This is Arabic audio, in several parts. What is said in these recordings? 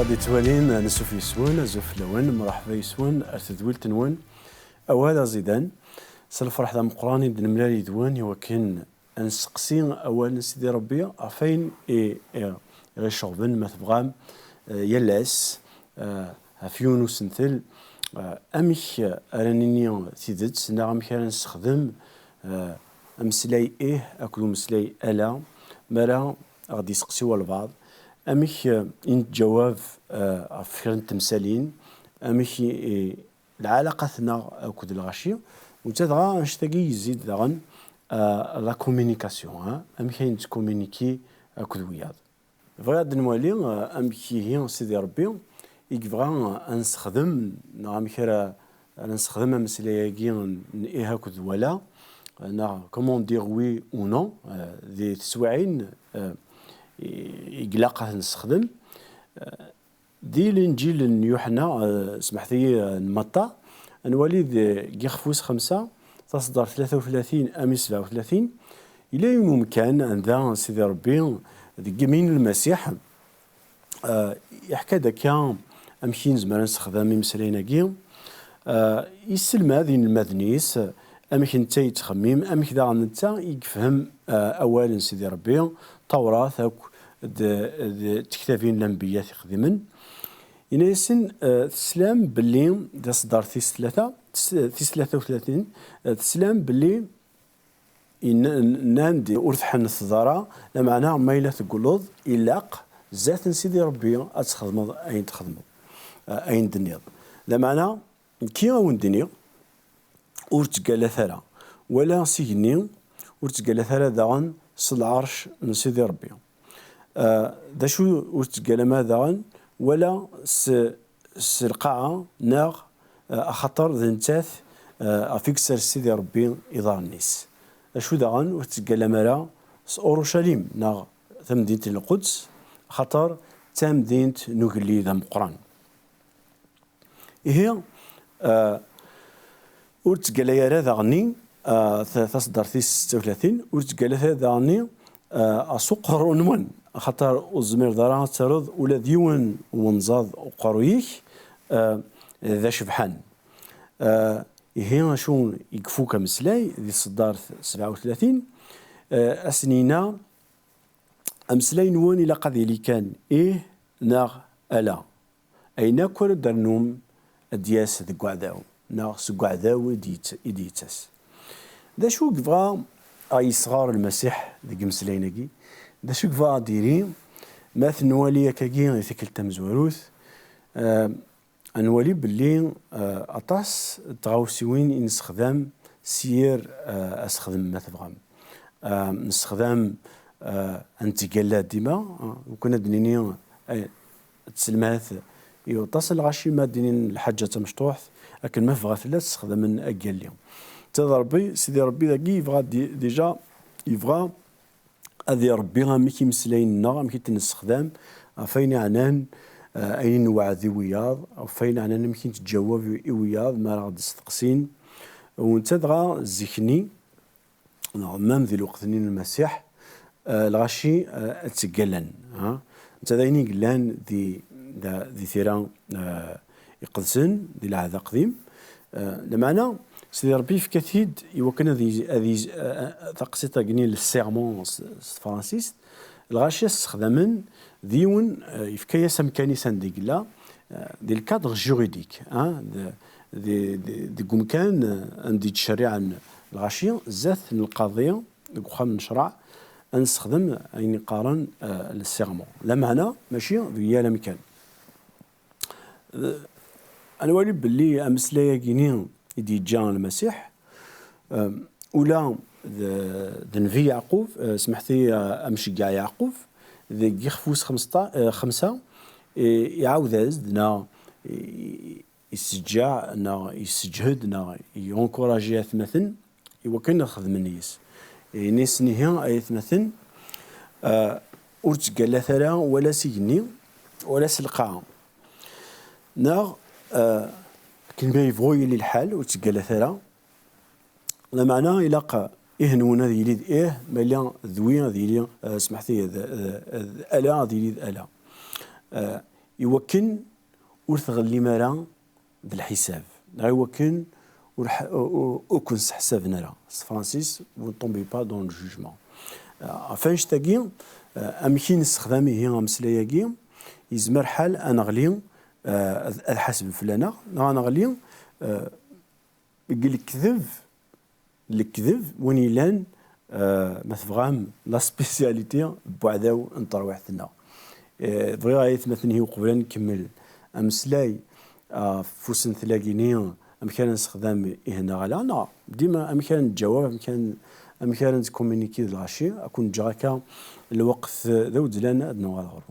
غادي توالين نسوف يسون زوف لون مرحبا يسون ارتدويل تنون اولا زيدان سالفرح ذا مقراني بن ملالي دوان هو كان نسقسي اولا سيدي ربي عفين غير شغبن ما تبغام يلاس هفيون وسنثل اميك رانيني تيدت نعم كان نستخدم امسلاي اكل مسلاي الا مرا غادي يسقسيو البعض اميك ان جواب في التمثالين اميك العلاقه ثنا اكد الغاشي وتدغى نشتاقي يزيد دغن لا كومونيكاسيون اميك نتكومونيكي اكد وياض فغاد نوالي اميك هي سيدي ربي يبغى نستخدم اميك نستخدم مسلاياكي اكد ولا نا كومون دير وي او نو دي تسوعين يقلق نستخدم دي الانجيل يوحنا سمحتي نمطا نولي يخفوس 5 تصدر 33 امي 37 الى ممكن ان سيدي ربي جميل المسيح يحكى داك امشي زمان نستخدم مسليناكي يسلم هذه المدنيس امك انت يتخمم امك دا انت يفهم اولا سيدي ربي توراث تكتافين الانبياء يخدمن ينسن تسلام باللي دا صدر تيس 33 تسلام باللي ناندي ارثحن الثضارة لا معناها ما الا تقولوض الاق ذات سيدي ربي اتخدم اين تخدم اين دنيا لا معناها كي وين دنيا ورتقال ثرى ولا سيجني ورتقال ثرى داغن العرش من سيدي ربي دا شو ورتقال ما داغن ولا القاعة ناغ خطر ذنتاث افيكسر سيدي ربي إضاء الناس شو داغن ورتقال مالا اورشليم ناغ ثمدينة القدس خطر تمدينة نوغلي ذا مقران هي ورتقال يا ذا غني تصدر في 36 ورتقال هذا غني اسوق رونون خاطر الزمير دارا ترد ولا ديون ونزاد قرويك ذا شبحان هي شو يكفو كمسلاي ذي صدار 37 اسنينا امسلاي نون الى قضي اللي كان ناغ الا اين كل درنوم الدياس ذي قعداو ناغ سقعداو ديتاس دا شو كفا اي صغار المسيح ذي مسلايناكي دا شو كفا ديري مثل نوالي كاكي ذيك التمزوروث انوالي باللي اطاس تغاوسيوين نستخدم سير استخدم ما تبغام نستخدم انتقالات ديما وكنا دنيني تسلمات يوطاس الغاشي ما دينين الحاجه مشطوح لكن ما بغات لا تستخدم من اجال اليوم تضربي سيدي ربي ذاكي يبغى ديجا يبغى هذي ربي غا ميكي مسلاين غا ميكي تنستخدم فين عنان اين وعدي وياض او فين عنان ميكي تجاوب وياض ما راه تستقسين وانت دغا زيكني مام ذي الوقت نين المسيح الغاشي تسقلن ها انت دايني قلان ذي ثيران يقدسن ذي العهد القديم لمعنى سيدي ربي في كثيد يوكن هذه تقسيطه قني للسيرمون فرانسيس الغاشيه استخدامن ديون يفكايا سمكاني سانديكلا دي الكادر جوريديك دي كان عندي الشريعه الغاشيه زات القضيه وخا نشرع نستخدم اين قارن للسيرمون لا معنى ماشي ذي لا مكان انا والي باللي امسلايا كيني يدي جان المسيح ولا ذنفي يعقوب سمحتي امشي كاع يعقوب ذي يخفوس 5 يعاود نا يسجع نا يسجهد نا يونكوراجي مثلا وكنا نخدم الناس نيس نهي اي مثلا ورت قال ثلا ولا سيني ولا سلقا نا كلمه يبغوا لي الحال وتقال ثلا لا معنى الى هنونا ذي يليد مليان ذوي ذي سمحتي الا ذي يليد الا يوكن ورثغلي مرا بالحساب لا يوكن aucun حساب نرى فرانسيس ونطومبي با دون الجوجمون فاش تاكي امكن نستخدمي هي مسلاياكي يزمر حال انا غلي الحسب فلانه انا غلي الكذب وين يلان ما تفغام لا سبيسياليتي بعداو نطر وحدنا بغي غايت مثلا هي قبل نكمل امسلاي فوسن ثلاقيني امكان نستخدم هنا غالا انا ديما امكان نتجاوب امكان نكومونيكي الغاشي اكون جاكا الوقت ذو دلانا ادنا غالغرون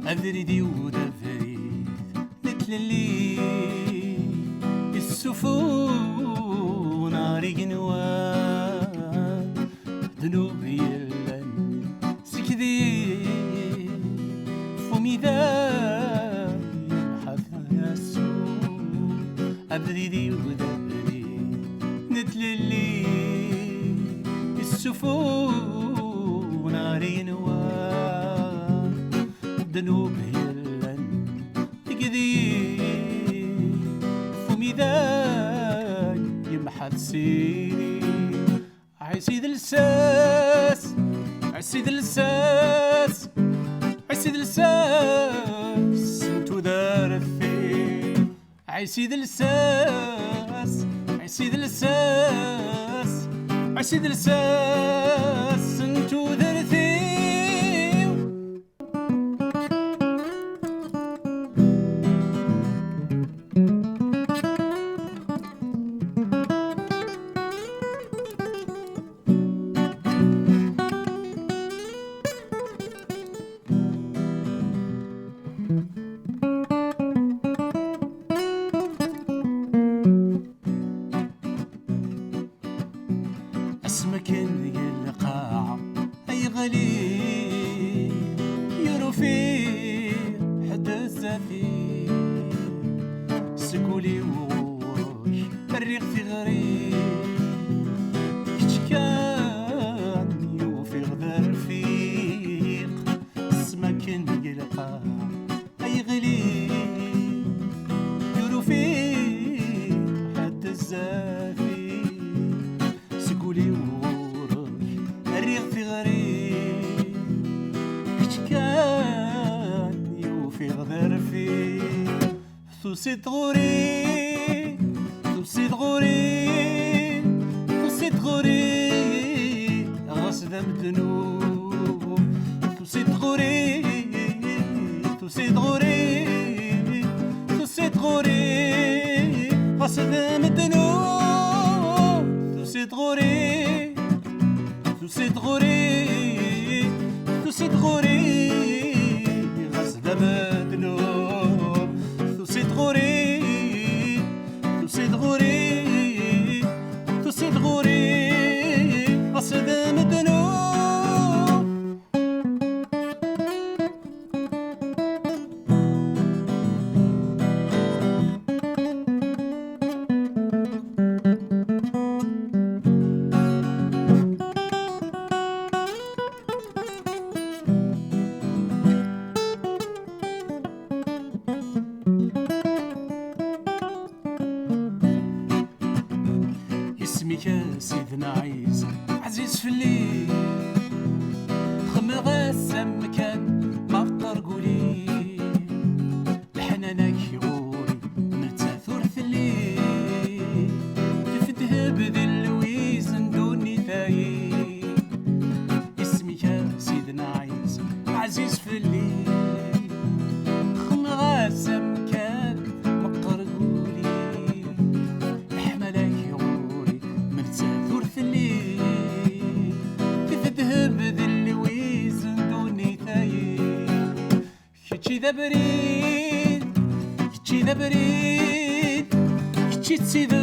أدريدي ودفريد نتللي السفون ناري جنوان ذنوبي يلن سكذي فمي ذا حتى يسوع أدريدي ودفريد نتللي السفون ناري جنوان ذنوب يلن تقذي فمي ذاك يمحل سيري عسيد الساس عسيد الساس عسيد الساس انتو دار في عسيد الساس عسيد الساس عسيد الساس انتو دار في اسمك القاع اي غلي يرو في حد الزفير سكولي ووش الريق في غريب كان يوفي غدر فيق اسمك القاع اي غلي يرو في حد الزفير سكولي ورش الريق في غريب كان يوفي غدر فيه ثوسيت غوري ثوسيت غوري ثوسيت غوري غصد مدنوب ثوسيت غوري ثوسيت غوري ثوسيت غوري غصد مدنوب ثوسيت غوري ثوسيت غوري ثوسيت غوري غصد مدنوب ثوسيت غوري ثوسيت غوري ثوسيت غوري غصد مدنوب اسمك سيدنا عيسى عزيز في الليل خمغ السمكان ما فطر قولي لحنانك يغوري مرتاثور في الليل تفتهب ذي اللويز ندوني ثايل اسمك سيدنا عيسى عزيز في الليل خمغ السمكان ما فطر قولي كتشي ذا بريد كتشي ذا بريد كتشي تسيدد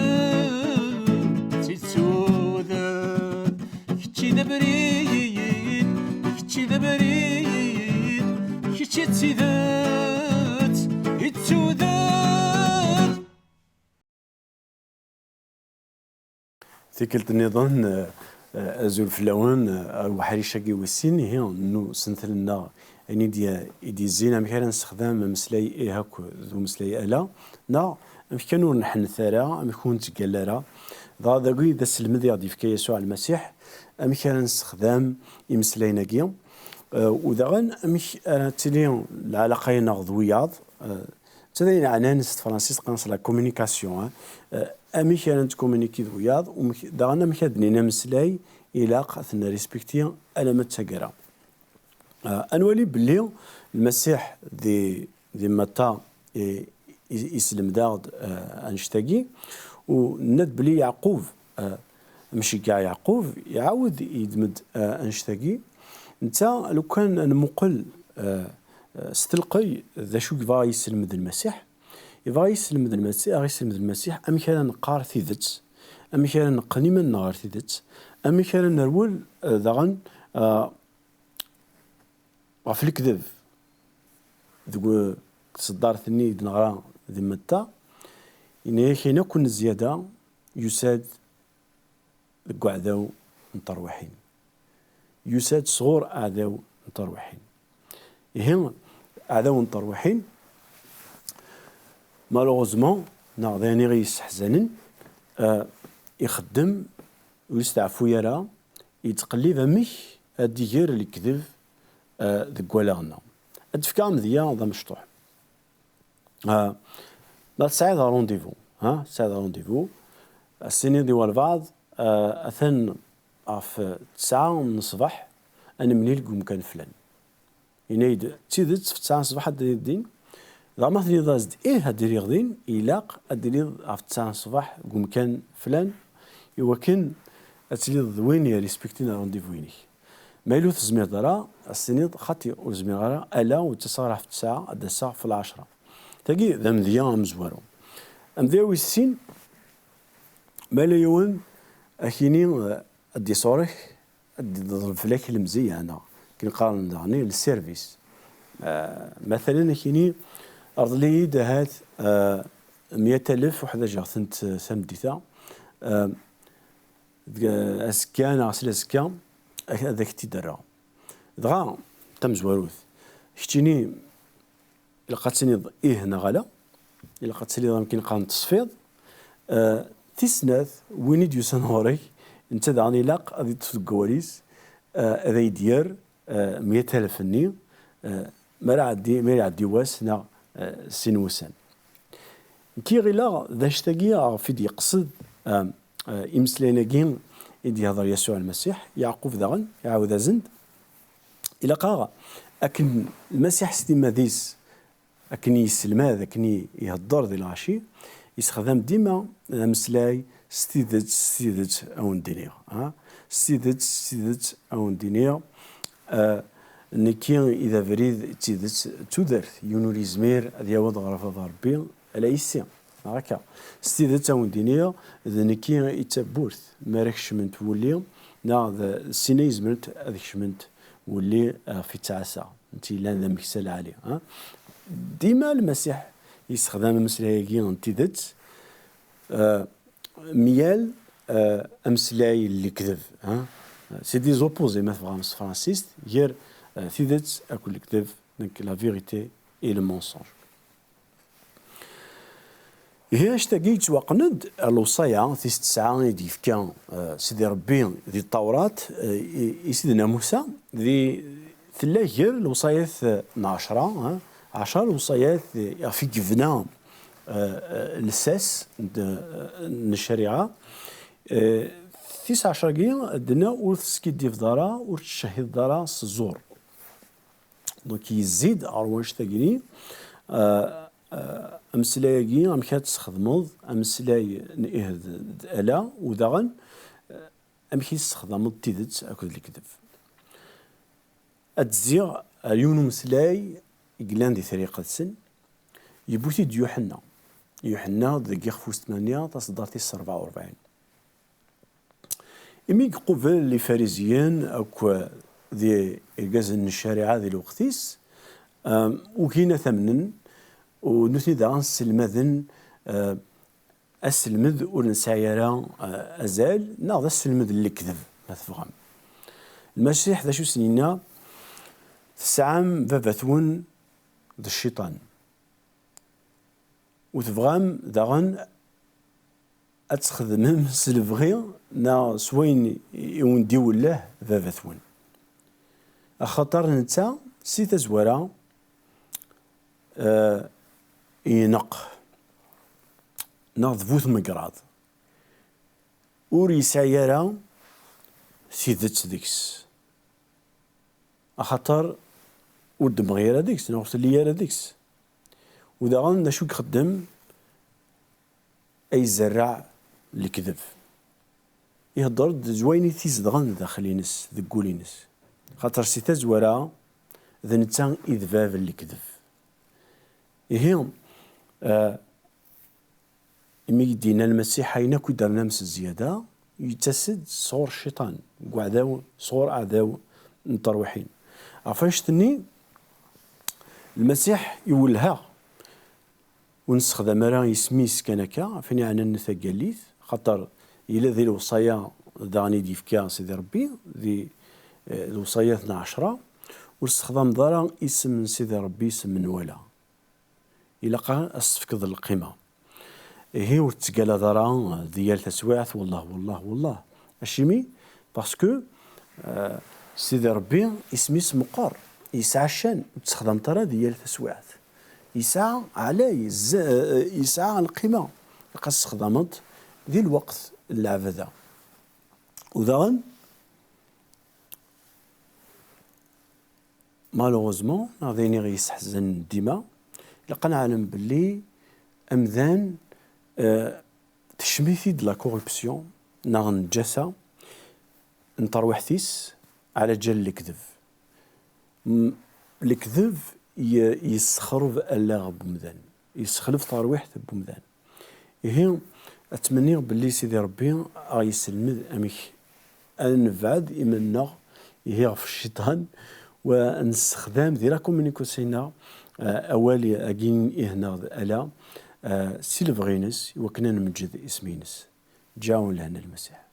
تسودد كتشي دبريد كتشي دبريد كتشي تسيدد تسودد. تيكلت النظام أزول فلاون وحري شاقي وسين هي إنه سنثلنا يعني دي زينة مكان نستخدم مسلاي إيه هاك ذو مسلاي ألا نا مكانو نحن ثرا مكون تقلرا ذا ذاقي ذا سلمذي غادي في يسوع المسيح مكان نستخدم يمسلاي ناقي وذاغن مش تلي العلاقة نغضوياض تدين عنانس فرانسيس قنص لا كومونيكاسيون امي كانت كومونيكي ذوياض وداغنا مكادنينا مسلاي الى قاثنا ريسبكتي انا متسقرا انولي بلي المسيح دي متى يسلم داغد انشتاقي وند بلي يعقوب ماشي كاع يعقوب يعاود يدمد انشتاقي انت لو كان نمقل ستلقي ذا شو يبغى يسلم المسيح يبغى يسلم المسيح غير يسلم المسيح أم كان نقار ثيدت أم كان نقني من نهار ثيدت أم كان نرول ذغن غف الكذب ذو صدارتني نغرا ذمتا إن كاين كون زيادة يساد قعداو مطروحين يساد صغور أعداو مطروحين يهم أعداو مطروحين مالوغوزمون ناضيني غي يستحزنن يخدم ويستعفو يرى يتقلب مش الديجير اللي كذب ذك ولاغنا ادفكا مذيا ذا مشطوح لا تسعيد رونديفو تسعيد رونديفو السنين ديال البعض اثن في 9 من الصباح انا منيل مكان فلان ينايد تيدت في 9 الصباح الدين إذا ما ثني ضازد هادري غدين إلاق أدري في 9 الصباح مكان فلان يوكن أتلي ضويني ريسبكتينا رونديفويني مايلو تزمير درا السنيد خاطي وزمير غرا ألا وتصارح في 9 الساعة في 10 تاقي ذا مذيا مزوارو أمذيا ويسين مالا يوم أكيني أدي صورح أدي ضرفلاك المزية أنا كي نقارن دعني للسيرفيس مثلا أكيني أرض لي دهات 100,000 وحدة جاثنت ثمديثا أسكان عسل أسكان هذاك تيدرا دغا تم زواروث شتيني لقاتني هنا غلا لقاتني يمكن قان تصفيض تيسناث وين ديوسان هوري انت دعني لاق غادي تفوت الكواليس هذا يدير 100,000 ني ما عدي واسنا سنوسان كي غيلا ذا شتاقي في دي قصد إمسليناكين إدي هضر يسوع المسيح يعقوب ذغن يعاود زند إلى قاغا أكن المسيح سيدي ماديس أكني يسلم أكني يهضر ذي العشي يستخدم ديما مسلاي ستيدت أو ندينيا ستيدت أو ندينيا نكي إذا بريد تيدت تودرت يونوري زمير هذا وضع غرفة ربي على يسيا هكا ستيدت أو ندينيا إذا نكي يتبورث ما راكش من تولي نا السيني زمرت هذيك شمنت ولي في تعسى انت لان ذا مكسل عليه ديما المسيح يستخدم مسلايكي انتيدت ميال امسلاي اللي كذب سي دي زوبوزي مثلا فرانسيس غير تيدت اكل الكذب دونك لا فيغيتي اي لو مونسونج هي اشتاقي توقند الوصايا في 9 يدي كان سيدي ربي ذي التوراة سيدنا موسى ذي ثلاثة الوصايات 10 الوصايات في كفنا الساس الشريعة 19 دنا ورث كيدي في دارا ورتشهد دارا الزور دونك يزيد أرواش تاقيني أمسلايكي أم كات تستخدمض أمسلاي نئه ألا وداغن أم كي تستخدمض تيدت أكد الكذب أتزيغ يونو مسلاي إقلان دي طريقة سن يبوتي ديوحنا يوحنا ذي خفوس 8 تصدر 44. إمي قبل اللي فارزيان أو ذي الجزء الشريعة ذي الوقتيس وكينا ثمنا ونثني ذا السلمذن السلمذ ورنسايرا أزال ناض السلمذ اللي كذب ما تفهم المسيح ذا شو سنينا تسعام بابثون ذا الشيطان وتفغام داغن أتخدمهم سلفغي نا سوين يوندي وله بابثون أخطر نتا سي تزورا ينق ناض بوث مقراض وري سايرا سيدت ديكس أخطر ود مغيرة ديكس ناغت اللي ديكس ودا غن شو يخدم أي زرع الكذب يهضر زويني تيزدغن داخل ينس ذقول ينس خاطر سي تزورا ذا نتا إذباب الكذب إيهم إمي يدينا المسيح هينا كي درنا مس الزيادة يتسد صور الشيطان وعداو صور أعداو متروحين عفاش تني المسيح يولها ونستخدم راه يسميس كنكا فين يعني النثا قاليث خاطر إلا ذي الوصايا داني ديفكا سيدي ربي ذي الوصايا 12 واستخدام دارا اسم سيدي ربي اسم من ولا إلا قا استفقد القيمة هي ورتقال دارا ديال تسويعث والله اشيمي باسكو سيدي ربي اسميس مقار يسعى الشان تستخدم ترى ديال تسويعث يسعى على يسعى القيمة قا استخدمت ذي الوقت العبادة وذاغن مالوغوزمون غادي غيستحزن ديما لقى نعلم باللي أمذان تشميثي د لا كوربسيون ناغ نجاسة نطروحتيس على جال الكذب الكذب يسخرب ألاغ بمذان يسخلف طرويحت بمذان هي أتمنى باللي سيدي ربي غيسلمد أميك أنفعد إمنا هي في الشيطان ونستخدم ذي لا كومونيكاسيون أولي أجين إهنا ألا سيلفغينس وكنا نمجد اسمينس جاون لهنا المسيح.